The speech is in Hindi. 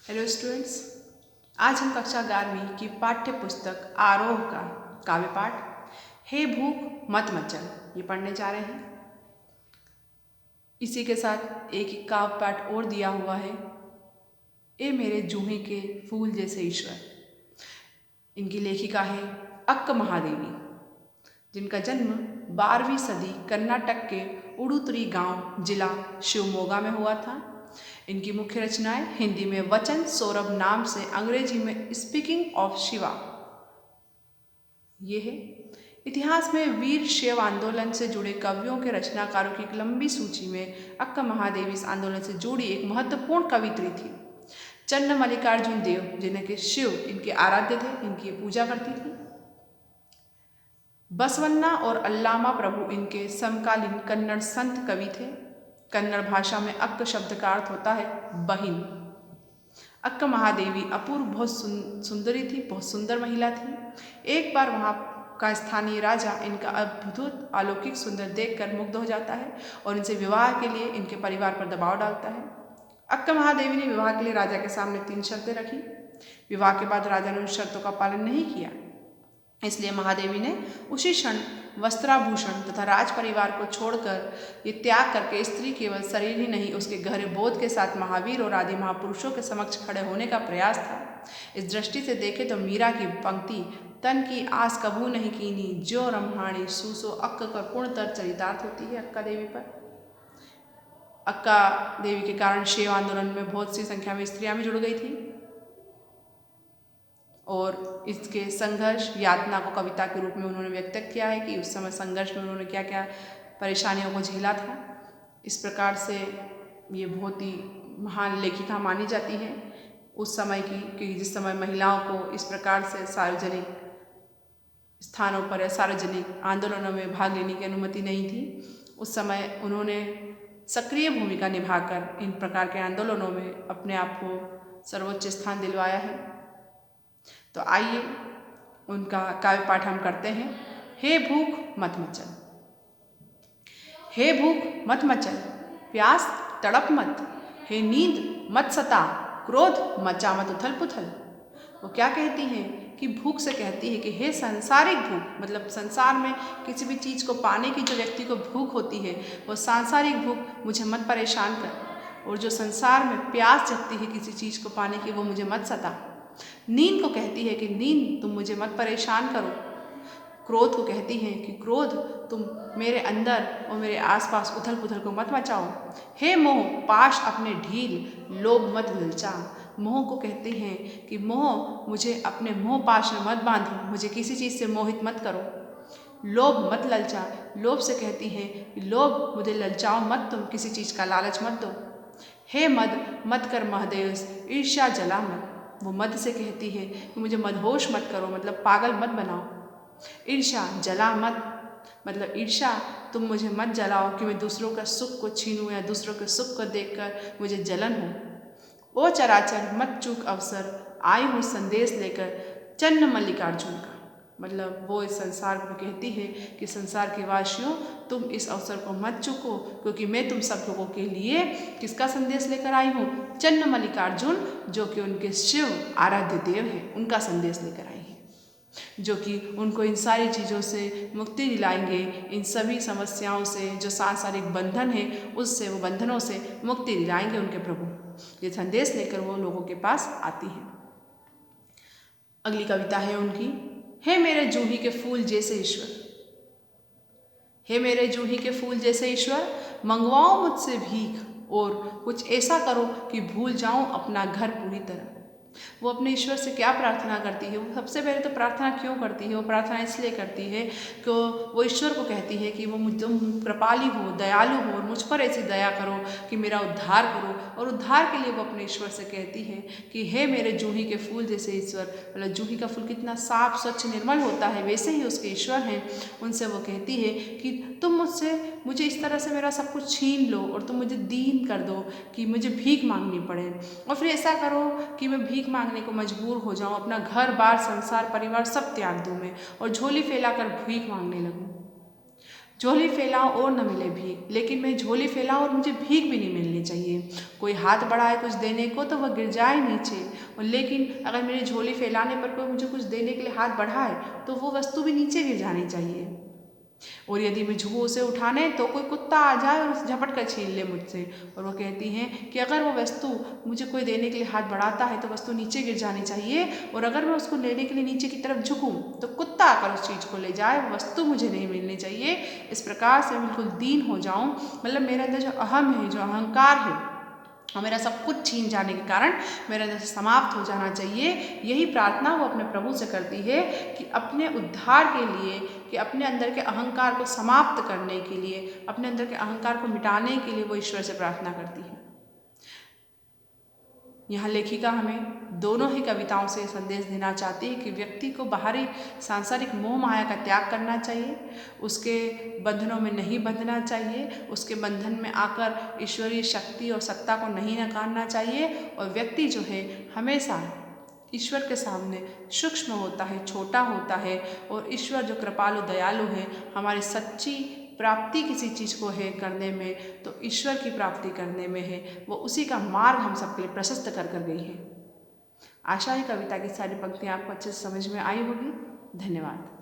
हेलो स्टूडेंट्स, आज हम कक्षा 11वीं की पाठ्य पुस्तक आरोह का काव्य पाठ हे भूख मत मचल ये पढ़ने जा रहे हैं। इसी के साथ एक काव्य पाठ और दिया हुआ है, ए मेरे जूही के फूल जैसे ईश्वर। इनकी लेखिका है अक्क महादेवी, जिनका जन्म 12वीं सदी कर्नाटक के उडुतरी गांव जिला शिवमोगा में हुआ था। इनकी मुख्य रचनाएं हिंदी में वचन सौरभ नाम से, अंग्रेजी में स्पीकिंग ऑफ शिवा ये है। इतिहास में वीर शैव आंदोलन से जुड़े कवियों के रचनाकारों की एक लंबी सूची में अक्का महादेवी इस आंदोलन से जुड़ी एक महत्वपूर्ण कवित्री थी। चन्न मल्लिकार्जुन देव, जिन्हें के शिव इनके आराध्य थे, इनकी पूजा करती थी। बसवन्ना और अल्लामा प्रभु इनके समकालीन कन्नड़ संत कवि थे। कन्नड़ भाषा में अक्क शब्द का अर्थ होता है बहिन। अक्क महादेवी अपूर्व बहुत सुंदरी थी, बहुत सुंदर महिला थी। एक बार वहाँ का स्थानीय राजा इनका अद्भुत अलौकिक सुंदर देखकर मुग्ध हो जाता है और इनसे विवाह के लिए इनके परिवार पर दबाव डालता है। अक्क महादेवी ने विवाह के लिए राजा के सामने 3 शर्तें रखी। विवाह के बाद राजा ने उन शर्तों का पालन नहीं किया, इसलिए महादेवी ने उसी क्षण वस्त्राभूषण तथा राज परिवार को छोड़कर ये त्याग करके स्त्री केवल शरीर ही नहीं, उसके गहरे बोध के साथ महावीर और आदि महापुरुषों के समक्ष खड़े होने का प्रयास था। इस दृष्टि से देखे तो मीरा की पंक्ति तन की आस कभू नहीं कीनी, ज्यो रम्हाणी सूसो अक्क का पूर्णतर चरितार्थ होती है अक्का देवी पर। अक्का देवी के कारण शैव आंदोलन में बहुत सी संख्या में स्त्रियां भी जुड़ गई थी और इसके संघर्ष यातना को कविता के रूप में उन्होंने व्यक्त किया है कि उस समय संघर्ष में उन्होंने क्या क्या परेशानियों को झेला था। इस प्रकार से ये बहुत ही महान लेखिका मानी जाती है उस समय की, कि जिस समय महिलाओं को इस प्रकार से सार्वजनिक स्थानों पर या सार्वजनिक आंदोलनों में भाग लेने की अनुमति नहीं थी। उस समय उन्होंने सक्रिय भूमिका निभाकर इन प्रकार के आंदोलनों में अपने आप को सर्वोच्च स्थान दिलवाया है। तो आइए उनका काव्य पाठ हम करते हैं। हे भूख मत मचल। हे भूख मत मचल, प्यास तड़प मत, हे नींद मत सता, क्रोध मचा मत उथल पुथल। वो क्या कहती हैं कि भूख से कहती है कि हे सांसारिक भूख, मतलब संसार में किसी भी चीज़ को पाने की जो व्यक्ति को भूख होती है, वो सांसारिक भूख मुझे मत परेशान कर। और जो संसार में प्यास जगती है किसी चीज़ को पाने की, वो मुझे मत सता। नींद को कहती है कि नींद तुम मुझे मत परेशान करो। क्रोध को कहती है कि क्रोध तुम मेरे अंदर और मेरे आसपास उथल पुथल को मत मचाओ। हे मोह पाश अपने ढील, लोभ मत ललचा। मोह को कहते हैं कि मोह मुझे अपने मोह पाश में मत बांधो, मुझे किसी चीज़ से मोहित मत करो। लोभ मत ललचा, लोभ से कहती है कि लोभ मुझे ललचाओ मत, तुम किसी चीज़ का लालच मत दो। हे मद मत कर महदेश, ईर्ष्या जला मत। वो मद से कहती है कि मुझे मदहोश मत करो, मतलब पागल मत बनाओ। ईर्ष्या जला मत, मतलब ईर्ष्या तुम मुझे मत जलाओ कि मैं दूसरों का सुख को छीनूं या दूसरों के सुख को देखकर मुझे जलन हो। ओ चराचर मत चूक अवसर, आई हूँ संदेश लेकर चन्न मल्लिकार्जुन का। मतलब वो इस संसार को कहती है कि संसार के वासियों तुम इस अवसर को मत चूको, क्योंकि मैं तुम सब लोगों के लिए किसका संदेश लेकर आई हूँ? चन्न मल्लिकार्जुन, जो कि उनके शिव आराध्य देव हैं, उनका संदेश लेकर आई है, जो कि उनको इन सारी चीज़ों से मुक्ति दिलाएंगे, इन सभी समस्याओं से, जो सांसारिक बंधन है उससे, वो बंधनों से मुक्ति दिलाएंगे उनके प्रभु। ये संदेश लेकर वो लोगों के पास आती है। अगली कविता है उनकी, हे मेरे जूही के फूल जैसे ईश्वर। हे मेरे जूही के फूल जैसे ईश्वर, मंगवाओ मुझसे भीख और कुछ ऐसा करो कि भूल जाऊं अपना घर पूरी तरह। वो अपने ईश्वर से क्या प्रार्थना करती है? वो सबसे पहले तो प्रार्थना क्यों करती है? वो प्रार्थना इसलिए करती है कि वो ईश्वर को कहती है कि वो तुम कृपालु हो, दयालु हो और मुझ पर ऐसी दया करो कि मेरा उद्धार करो। और उद्धार के लिए वो अपने ईश्वर से कहती है कि हे मेरे जूही के फूल जैसे ईश्वर। मतलब जूही का फूल कितना साफ स्वच्छ निर्मल होता है, वैसे ही उसके ईश्वर हैं। उनसे वो कहती है कि तुम मुझे इस तरह से मेरा सब कुछ छीन लो और तुम मुझे दीन कर दो कि मुझे भीख मांगनी पड़े, और फिर ऐसा करो कि मैं भीख मांगने को मजबूर हो जाऊं, अपना घर बार संसार परिवार सब त्याग दूं मैं और झोली फैलाकर भीख मांगने लगूं। झोली फैलाऊं और न मिले भीख, लेकिन मैं झोली फैलाऊं और मुझे भीख भी नहीं मिलनी चाहिए। कोई हाथ बढ़ाए कुछ देने को तो वह गिर जाए नीचे, और लेकिन अगर मेरी झोली फैलाने पर कोई मुझे कुछ देने के लिए हाथ बढ़ाए तो वो वस्तु भी नीचे गिर जानी चाहिए। और यदि मैं झुकूं उसे उठाने तो कोई कुत्ता आ जाए और उसे झपट कर छीन ले मुझसे। और वो कहती हैं कि अगर वो वस्तु मुझे कोई देने के लिए हाथ बढ़ाता है तो वस्तु नीचे गिर जानी चाहिए, और अगर मैं उसको लेने के लिए नीचे की तरफ झुकूं तो कुत्ता आकर उस चीज़ को ले जाए, वो वस्तु मुझे नहीं मिलनी चाहिए। इस प्रकार से मैं बिल्कुल दीन हो जाऊं, मतलब मेरे अंदर जो अहम है, जो अहंकार है और मेरा सब कुछ छीन जाने के कारण मेरे अंदर से समाप्त हो जाना चाहिए। यही प्रार्थना वो अपने प्रभु से करती है कि अपने उद्धार के लिए, कि अपने अंदर के अहंकार को समाप्त करने के लिए, अपने अंदर के अहंकार को मिटाने के लिए वो ईश्वर से प्रार्थना करती है। यहाँ लेखिका हमें दोनों ही कविताओं से संदेश देना चाहती है कि व्यक्ति को बाहरी सांसारिक मोह माया का त्याग करना चाहिए, उसके बंधनों में नहीं बंधना चाहिए, उसके बंधन में आकर ईश्वरीय शक्ति और सत्ता को नहीं नकारना चाहिए, और व्यक्ति जो है हमेशा ईश्वर के सामने सूक्ष्म होता है, छोटा होता है, और ईश्वर जो कृपालु दयालु है, हमारी सच्ची प्राप्ति किसी चीज़ को है करने में तो ईश्वर की प्राप्ति करने में है, वो उसी का मार्ग हम सबके लिए प्रशस्त कर गई है। आशा है कविता की सारी पंक्तियाँ आपको अच्छे से समझ में आई होगी। धन्यवाद।